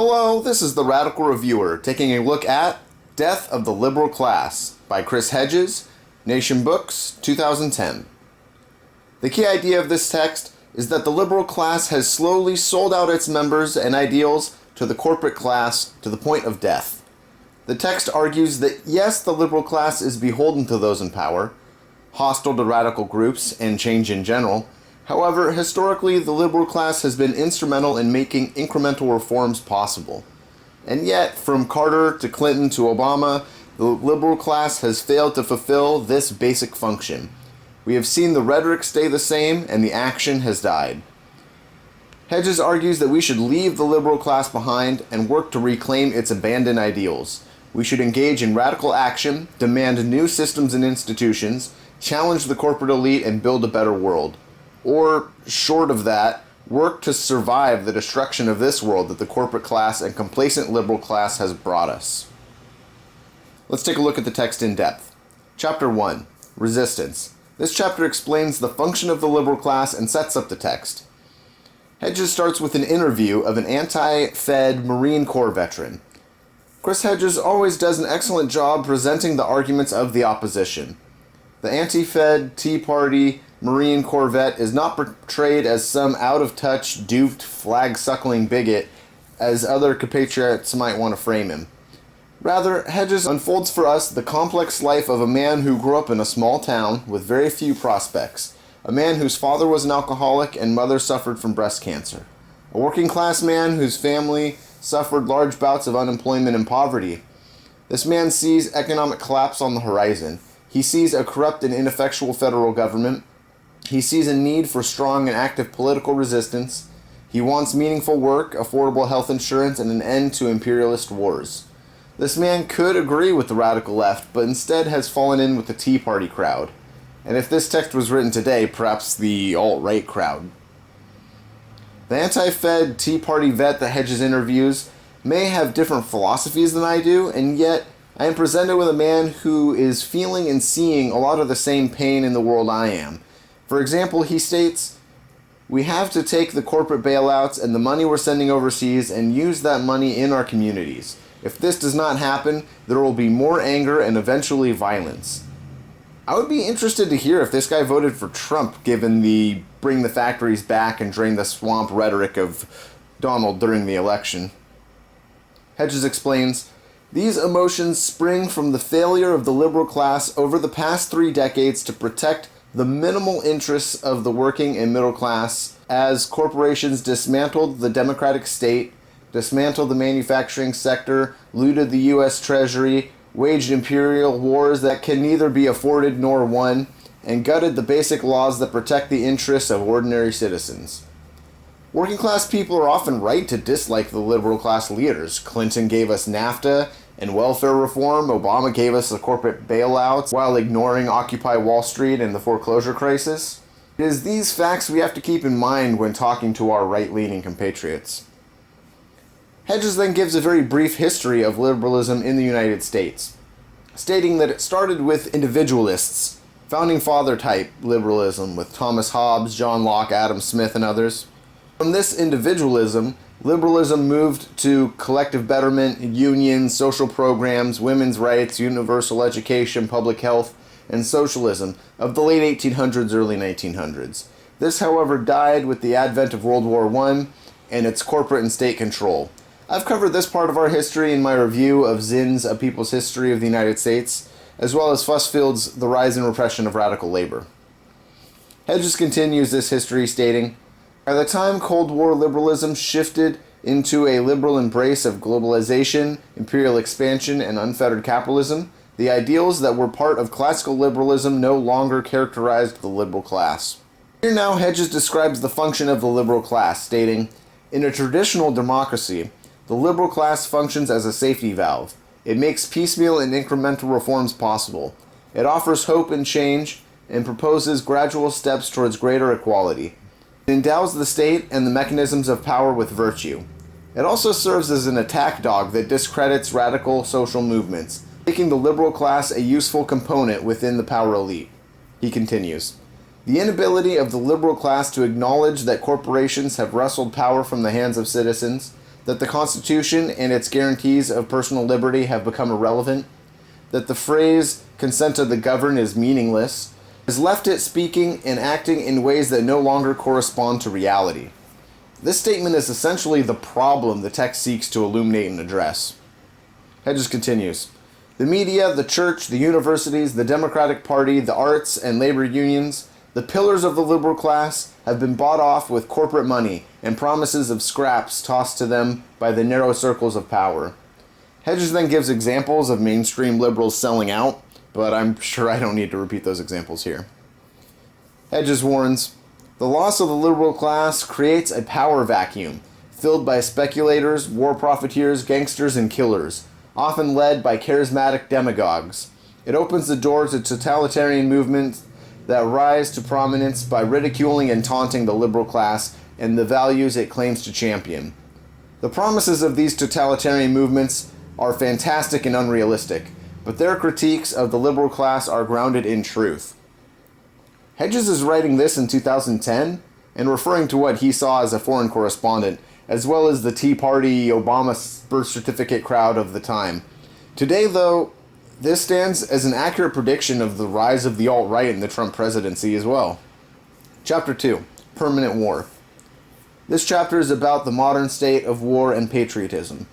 Hello, this is the Radical Reviewer, taking a look at Death of the Liberal Class by Chris Hedges, Nation Books, 2010. The key idea of this text is that the liberal class has slowly sold out its members and ideals to the corporate class to the point of death. The text argues that yes, the liberal class is beholden to those in power, hostile to radical groups and change in general. However, historically, the liberal class has been instrumental in making incremental reforms possible. And yet, from Carter to Clinton to Obama, the liberal class has failed to fulfill this basic function. We have seen the rhetoric stay the same, and the action has died. Hedges argues that we should leave the liberal class behind and work to reclaim its abandoned ideals. We should engage in radical action, demand new systems and institutions, challenge the corporate elite, and build a better world. Or, short of that, work to survive the destruction of this world that the corporate class and complacent liberal class has brought us. Let's take a look at the text in depth. Chapter 1. Resistance. This chapter explains the function of the liberal class and sets up the text. Hedges starts with an interview of an anti-Fed Marine Corps veteran. Chris Hedges always does an excellent job presenting the arguments of the opposition. The anti-Fed, Tea Party, Marine Corps vet is not portrayed as some out-of-touch, duped, flag-suckling bigot as other compatriots might want to frame him. Rather, Hedges unfolds for us the complex life of a man who grew up in a small town with very few prospects, a man whose father was an alcoholic and mother suffered from breast cancer, a working-class man whose family suffered large bouts of unemployment and poverty. This man sees economic collapse on the horizon. He sees a corrupt and ineffectual federal government. He sees a need for strong and active political resistance. He wants meaningful work, affordable health insurance, and an end to imperialist wars. This man could agree with the radical left, but instead has fallen in with the Tea Party crowd. And if this text was written today, perhaps the alt-right crowd. The anti-Fed Tea Party vet that Hedges interviews may have different philosophies than I do, and yet I am presented with a man who is feeling and seeing a lot of the same pain in the world I am. For example, he states, "We have to take the corporate bailouts and the money we're sending overseas and use that money in our communities. If this does not happen, there will be more anger and eventually violence." I would be interested to hear if this guy voted for Trump, given the bring the factories back and drain the swamp rhetoric of Donald during the election. Hedges explains, "These emotions spring from the failure of the liberal class over the past 3 decades to protect the minimal interests of the working and middle class as corporations dismantled the democratic state, dismantled the manufacturing sector, looted the U.S. Treasury, waged imperial wars that can neither be afforded nor won, and gutted the basic laws that protect the interests of ordinary citizens. Working class people are often right to dislike the liberal class leaders. Clinton gave us NAFTA and welfare reform. Obama gave us the corporate bailouts while ignoring Occupy Wall Street and the foreclosure crisis. It is these facts we have to keep in mind when talking to our right-leaning compatriots." Hedges then gives a very brief history of liberalism in the United States, stating that it started with individualists, founding father type liberalism with Thomas Hobbes, John Locke, Adam Smith, and others. From this individualism, liberalism moved to collective betterment, unions, social programs, women's rights, universal education, public health, and socialism of the late 1800s, early 1900s. This, however, died with the advent of World War I and its corporate and state control. I've covered this part of our history in my review of Zinn's A People's History of the United States, as well as Fussfield's The Rise and Repression of Radical Labor. Hedges continues this history stating, "By the time Cold War liberalism shifted into a liberal embrace of globalization, imperial expansion, and unfettered capitalism, the ideals that were part of classical liberalism no longer characterized the liberal class." Here now Hedges describes the function of the liberal class, stating, "In a traditional democracy, the liberal class functions as a safety valve. It makes piecemeal and incremental reforms possible. It offers hope and change and proposes gradual steps towards greater equality. It endows the state and the mechanisms of power with virtue. It also serves as an attack dog that discredits radical social movements, making the liberal class a useful component within the power elite." He continues, "The inability of the liberal class to acknowledge that corporations have wrestled power from the hands of citizens, that the Constitution and its guarantees of personal liberty have become irrelevant, that the phrase consent to the governed is meaningless, has left it speaking and acting in ways that no longer correspond to reality. This statement is essentially the problem the text seeks to illuminate and address. Hedges continues, the media, the church, the universities, the Democratic Party, the arts, and labor unions, the pillars of the liberal class, have been bought off with corporate money and promises of scraps tossed to them by the narrow circles of power. Hedges then gives examples of mainstream liberals selling out, but I'm sure I don't need to repeat those examples here. Hedges warns, the loss of the liberal class creates a power vacuum, filled by speculators, war profiteers, gangsters, and killers, often led by charismatic demagogues. It opens the door to totalitarian movements that rise to prominence by ridiculing and taunting the liberal class and the values it claims to champion. The promises of these totalitarian movements are fantastic and unrealistic, but their critiques of the liberal class are grounded in truth. Hedges is writing this in 2010 and referring to what he saw as a foreign correspondent, as well as the Tea Party Obama birth certificate crowd of the time. Today, though, this stands as an accurate prediction of the rise of the alt-right in the Trump presidency as well. Chapter 2, Permanent War. This chapter is about the modern state of war and patriotism.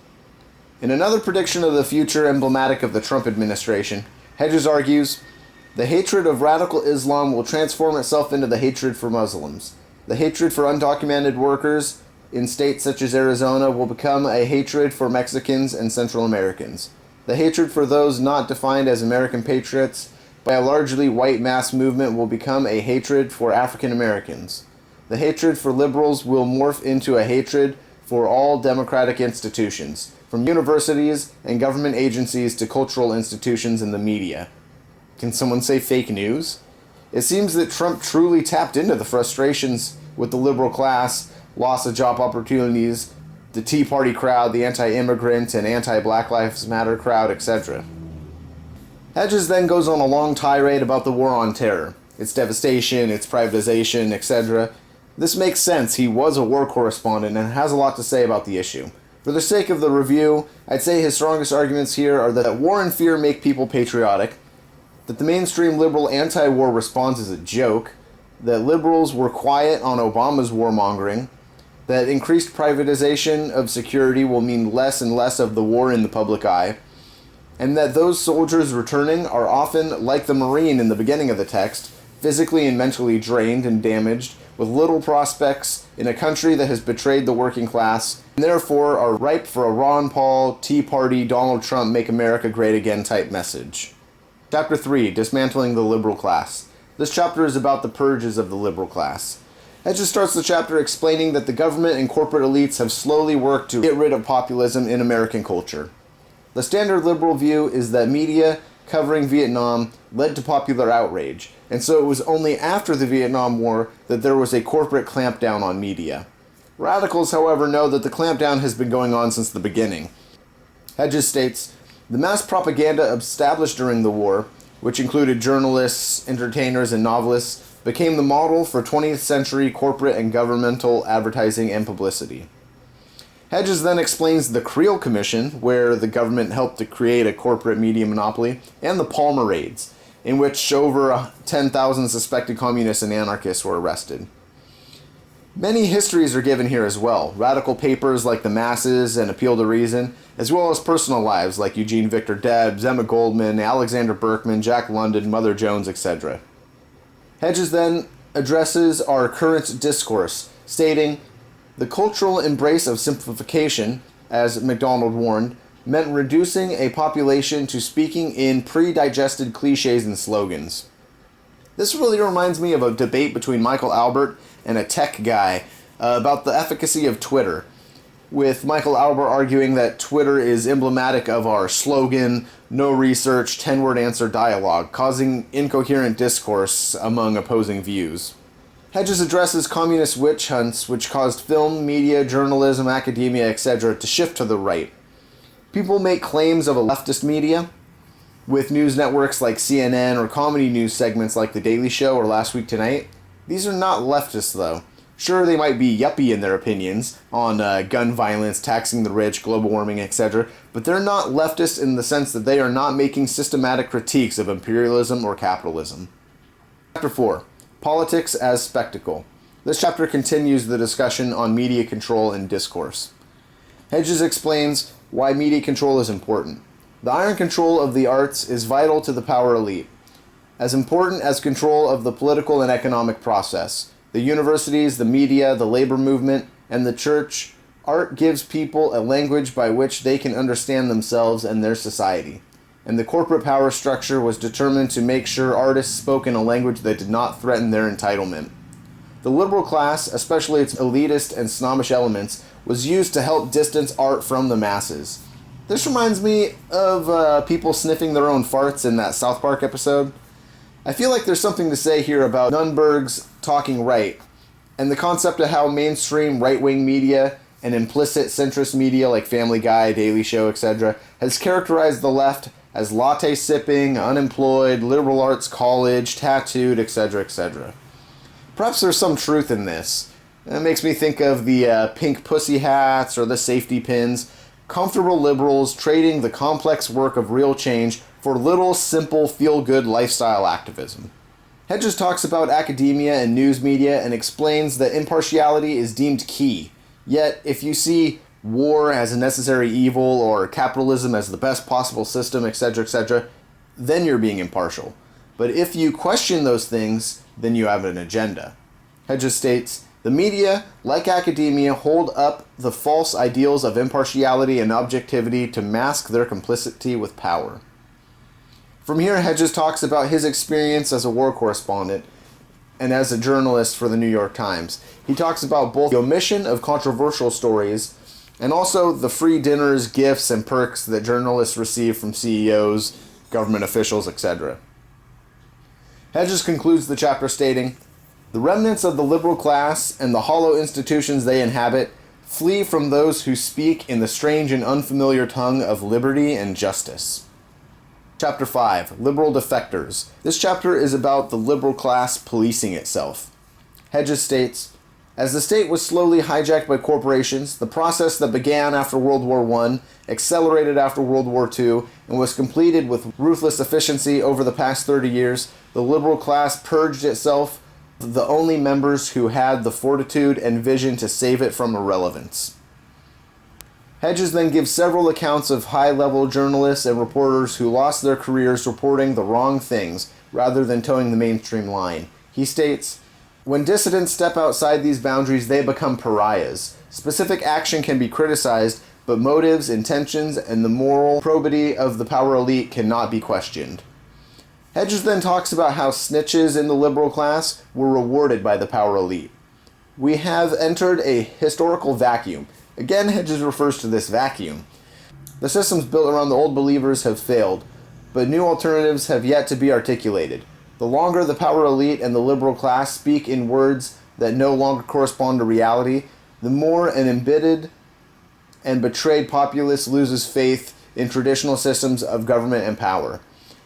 In another prediction of the future emblematic of the Trump administration, Hedges argues, the hatred of radical Islam will transform itself into the hatred for Muslims. The hatred for undocumented workers in states such as Arizona will become a hatred for Mexicans and Central Americans. The hatred for those not defined as American patriots by a largely white mass movement will become a hatred for African Americans. The hatred for liberals will morph into a hatred for all democratic institutions, from universities and government agencies to cultural institutions and the media. Can someone say fake news? It seems that Trump truly tapped into the frustrations with the liberal class, loss of job opportunities, the Tea Party crowd, the anti-immigrant and anti-Black Lives Matter crowd, etc. Hedges then goes on a long tirade about the war on terror, its devastation, its privatization, etc. This makes sense. He was a war correspondent and has a lot to say about the issue. For the sake of the review, I'd say his strongest arguments here are that war and fear make people patriotic, that the mainstream liberal anti-war response is a joke, that liberals were quiet on Obama's warmongering, that increased privatization of security will mean less and less of the war in the public eye, and that those soldiers returning are often, like the Marine in the beginning of the text, physically and mentally drained and damaged, with little prospects in a country that has betrayed the working class, and therefore are ripe for a Ron Paul, Tea Party, Donald Trump, Make America Great Again type message. Chapter 3, Dismantling the Liberal Class. This chapter is about the purges of the liberal class. Hedges starts the chapter explaining that the government and corporate elites have slowly worked to get rid of populism in American culture. The standard liberal view is that media covering Vietnam led to popular outrage, and so it was only after the Vietnam War that there was a corporate clampdown on media. Radicals, however, know that the clampdown has been going on since the beginning. Hedges states, the mass propaganda established during the war, which included journalists, entertainers, and novelists, became the model for 20th century corporate and governmental advertising and publicity. Hedges then explains the Creel Commission, where the government helped to create a corporate media monopoly, and the Palmer Raids, in which over 10,000 suspected communists and anarchists were arrested. Many histories are given here as well, radical papers like The Masses and Appeal to Reason, as well as personal lives like Eugene Victor Debs, Emma Goldman, Alexander Berkman, Jack London, Mother Jones, etc. Hedges then addresses our current discourse, stating, the cultural embrace of simplification, as MacDonald warned, meant reducing a population to speaking in pre-digested cliches and slogans. This really reminds me of a debate between Michael Albert and a tech guy about the efficacy of Twitter, with Michael Albert arguing that Twitter is emblematic of our slogan, no research, 10-word answer dialogue, causing incoherent discourse among opposing views. Hedges addresses communist witch hunts which caused film, media, journalism, academia, etc. to shift to the right. People make claims of a leftist media, with news networks like CNN or comedy news segments like The Daily Show or Last Week Tonight. These are not leftists, though. Sure, they might be yuppie in their opinions on gun violence, taxing the rich, global warming, etc., but they're not leftist in the sense that they are not making systematic critiques of imperialism or capitalism. Chapter 4. Politics as Spectacle. This chapter continues the discussion on media control and discourse. Hedges explains why media control is important. The iron control of the arts is vital to the power elite, as important as control of the political and economic process. The universities, the media, the labor movement, and the church, art gives people a language by which they can understand themselves and their society. And the corporate power structure was determined to make sure artists spoke in a language that did not threaten their entitlement. The liberal class, especially its elitist and snobbish elements, was used to help distance art from the masses. This reminds me of people sniffing their own farts in that South Park episode. I feel like there's something to say here about Nunberg's talking right, and the concept of how mainstream right-wing media and implicit centrist media like Family Guy, Daily Show, etc. has characterized the left as latte-sipping, unemployed, liberal arts college, tattooed, etc., etc. Perhaps there's some truth in this. It makes me think of the pink pussy hats or the safety pins. Comfortable liberals trading the complex work of real change for little, simple, feel-good lifestyle activism. Hedges talks about academia and news media and explains that impartiality is deemed key. Yet, if you see war as a necessary evil or capitalism as the best possible system, etc., etc., then you're being impartial. But if you question those things, then you have an agenda. Hedges states, the media, like academia, hold up the false ideals of impartiality and objectivity to mask their complicity with power. From here, Hedges talks about his experience as a war correspondent and as a journalist for the New York Times. He talks about both the omission of controversial stories and also the free dinners, gifts, and perks that journalists receive from CEOs, government officials, etc. Hedges concludes the chapter stating, the remnants of the liberal class and the hollow institutions they inhabit flee from those who speak in the strange and unfamiliar tongue of liberty and justice. Chapter 5. Liberal Defectors. This chapter is about the liberal class policing itself. Hedges states, as the state was slowly hijacked by corporations, the process that began after World War I accelerated after World War II and was completed with ruthless efficiency over the past 30 years, the liberal class purged itself the only members who had the fortitude and vision to save it from irrelevance. Hedges then gives several accounts of high-level journalists and reporters who lost their careers reporting the wrong things rather than towing the mainstream line. He states, when dissidents step outside these boundaries, they become pariahs. Specific action can be criticized, but motives, intentions, and the moral probity of the power elite cannot be questioned. Hedges then talks about how snitches in the liberal class were rewarded by the power elite. We have entered a historical vacuum. Again, Hedges refers to this vacuum. The systems built around the old believers have failed, but new alternatives have yet to be articulated. The longer the power elite and the liberal class speak in words that no longer correspond to reality, the more an embittered and betrayed populace loses faith in traditional systems of government and power.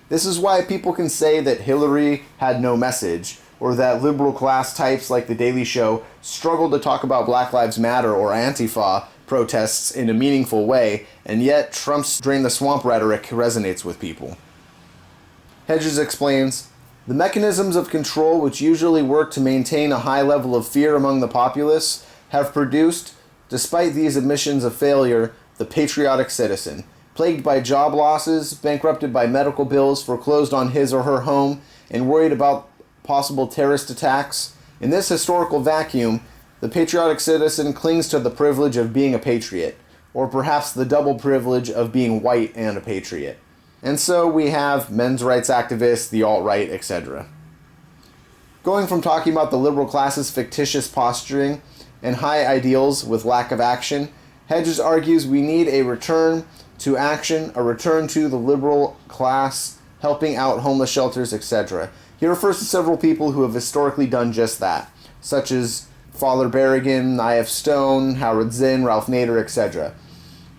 This is why people can say that Hillary had no message, or that liberal class types like The Daily Show struggle to talk about Black Lives Matter or Antifa protests in a meaningful way, and yet Trump's drain the swamp rhetoric resonates with people. Hedges explains, the mechanisms of control which usually work to maintain a high level of fear among the populace have produced, despite these admissions of failure, the patriotic citizen. Plagued by job losses, bankrupted by medical bills, foreclosed on his or her home, and worried about possible terrorist attacks, in this historical vacuum, the patriotic citizen clings to the privilege of being a patriot, or perhaps the double privilege of being white and a patriot. And so we have men's rights activists, the alt-right, etc. Going from talking about the liberal class's fictitious posturing and high ideals with lack of action, Hedges argues we need a return to action, a return to the liberal class, helping out homeless shelters, etc. He refers to several people who have historically done just that, such as Father Berrigan, I.F. Stone, Howard Zinn, Ralph Nader, etc.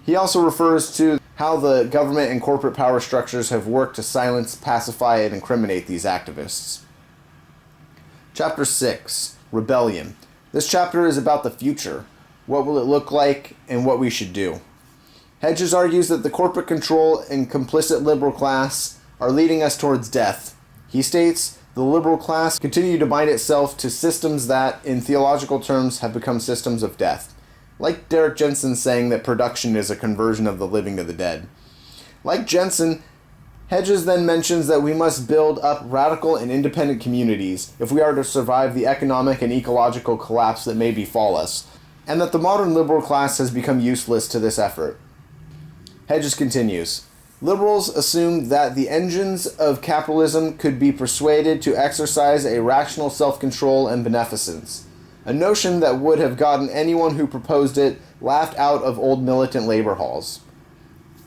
He also refers to how the government and corporate power structures have worked to silence, pacify, and incriminate these activists. Chapter 6. Rebellion. This chapter is about the future. What will it look like and what we should do? Hedges argues that the corporate control and complicit liberal class are leading us towards death. He states, the liberal class continue to bind itself to systems that, in theological terms, have become systems of death. Like Derek Jensen saying that production is a conversion of the living to the dead. Like Jensen, Hedges then mentions that we must build up radical and independent communities if we are to survive the economic and ecological collapse that may befall us, and that the modern liberal class has become useless to this effort. Hedges continues, liberals assumed that the engines of capitalism could be persuaded to exercise a rational self-control and beneficence, a notion that would have gotten anyone who proposed it laughed out of old militant labor halls.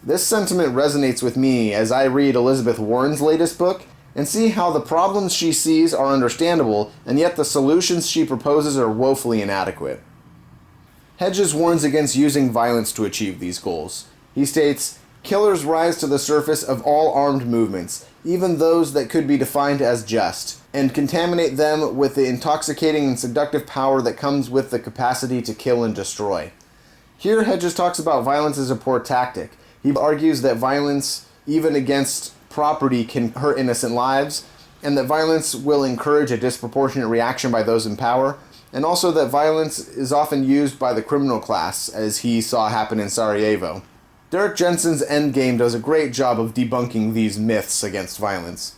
This sentiment resonates with me as I read Elizabeth Warren's latest book and see how the problems she sees are understandable, and yet the solutions she proposes are woefully inadequate. Hedges warns against using violence to achieve these goals. He states, killers rise to the surface of all armed movements, even those that could be defined as just, and contaminate them with the intoxicating and seductive power that comes with the capacity to kill and destroy. Here Hedges talks about violence as a poor tactic. He argues that violence, even against property, can hurt innocent lives, and that violence will encourage a disproportionate reaction by those in power, and also that violence is often used by the criminal class, as he saw happen in Sarajevo. Derek Jensen's Endgame does a great job of debunking these myths against violence.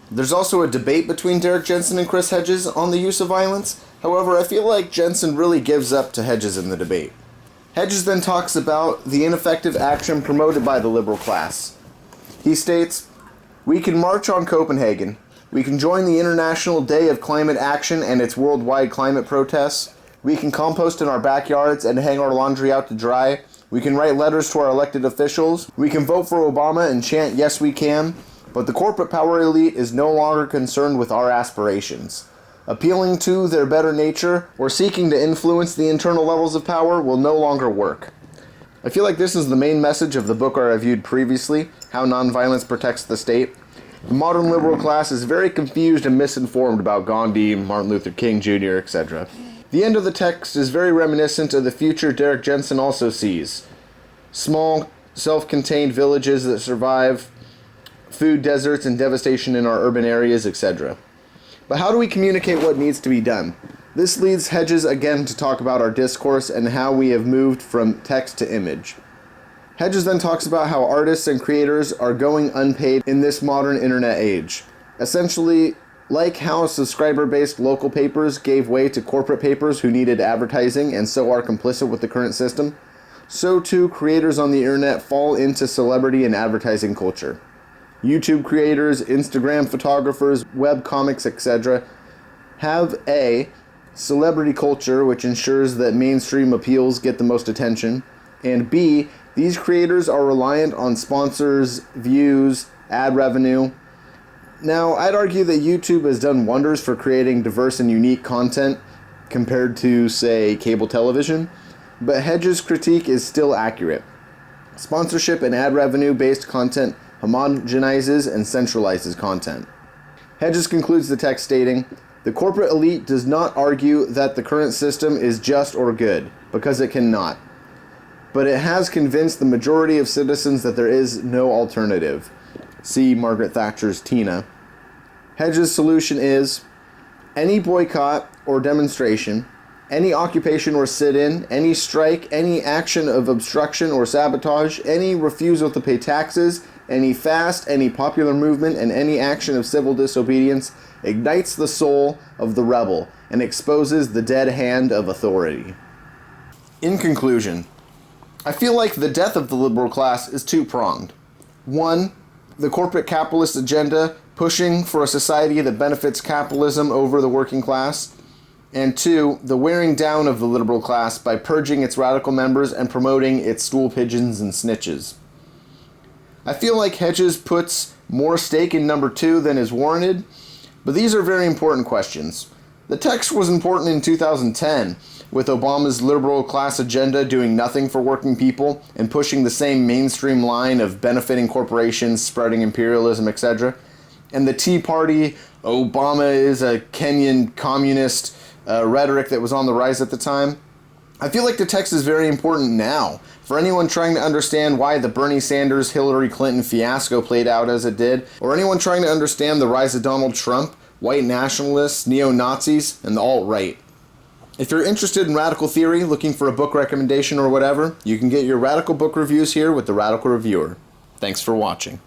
There's also a debate between Derek Jensen and Chris Hedges on the use of violence. However, I feel like Jensen really gives up to Hedges in the debate. Hedges then talks about the ineffective action promoted by the liberal class. He states, we can march on Copenhagen. We can join the International Day of Climate Action and its worldwide climate protests. We can compost in our backyards and hang our laundry out to dry. We can write letters to our elected officials. We can vote for Obama and chant, yes we can. But the corporate power elite is no longer concerned with our aspirations. Appealing to their better nature or seeking to influence the internal levels of power will no longer work. I feel like this is the main message of the book I reviewed previously, How Nonviolence Protects the State. The modern liberal class is very confused and misinformed about Gandhi, Martin Luther King Jr., etc. The end of the text is very reminiscent of the future Derek Jensen also sees. Small, self-contained villages that survive, food deserts and devastation in our urban areas, etc. But how do we communicate what needs to be done? This leads Hedges again to talk about our discourse and how we have moved from text to image. Hedges then talks about how artists and creators are going unpaid in this modern internet age. Essentially, like how subscriber-based local papers gave way to corporate papers who needed advertising and so are complicit with the current system, so too creators on the internet fall into celebrity and advertising culture. YouTube creators, Instagram photographers, web comics, etc. have A, celebrity culture, which ensures that mainstream appeals get the most attention, and B, these creators are reliant on sponsors, views, ad revenue. Now, I'd argue that YouTube has done wonders for creating diverse and unique content compared to, say, cable television, but Hedges' critique is still accurate. Sponsorship and ad revenue-based content homogenizes and centralizes content. Hedges concludes the text stating, the corporate elite does not argue that the current system is just or good, because it cannot. But it has convinced the majority of citizens that there is no alternative. See Margaret Thatcher's Tina. Hedges' solution is, any boycott or demonstration, any occupation or sit-in, any strike, any action of obstruction or sabotage, any refusal to pay taxes, any fast, any popular movement, and any action of civil disobedience ignites the soul of the rebel and exposes the dead hand of authority. In conclusion, I feel like the death of the liberal class is two-pronged. One, the corporate capitalist agenda pushing for a society that benefits capitalism over the working class. And two, the wearing down of the liberal class by purging its radical members and promoting its stool pigeons and snitches. I feel like Hedges puts more stake in number two than is warranted, but these are very important questions. The text was important in 2010, with Obama's liberal class agenda doing nothing for working people and pushing the same mainstream line of benefiting corporations, spreading imperialism, etc. And the Tea Party, Obama is a Kenyan communist, rhetoric that was on the rise at the time. I feel like the text is very important now for anyone trying to understand why the Bernie Sanders Hillary Clinton fiasco played out as it did, or anyone trying to understand the rise of Donald Trump, white nationalists, neo-Nazis, and the alt-right. If you're interested in radical theory, looking for a book recommendation or whatever, you can get your radical book reviews here with the Radical Reviewer. Thanks for watching.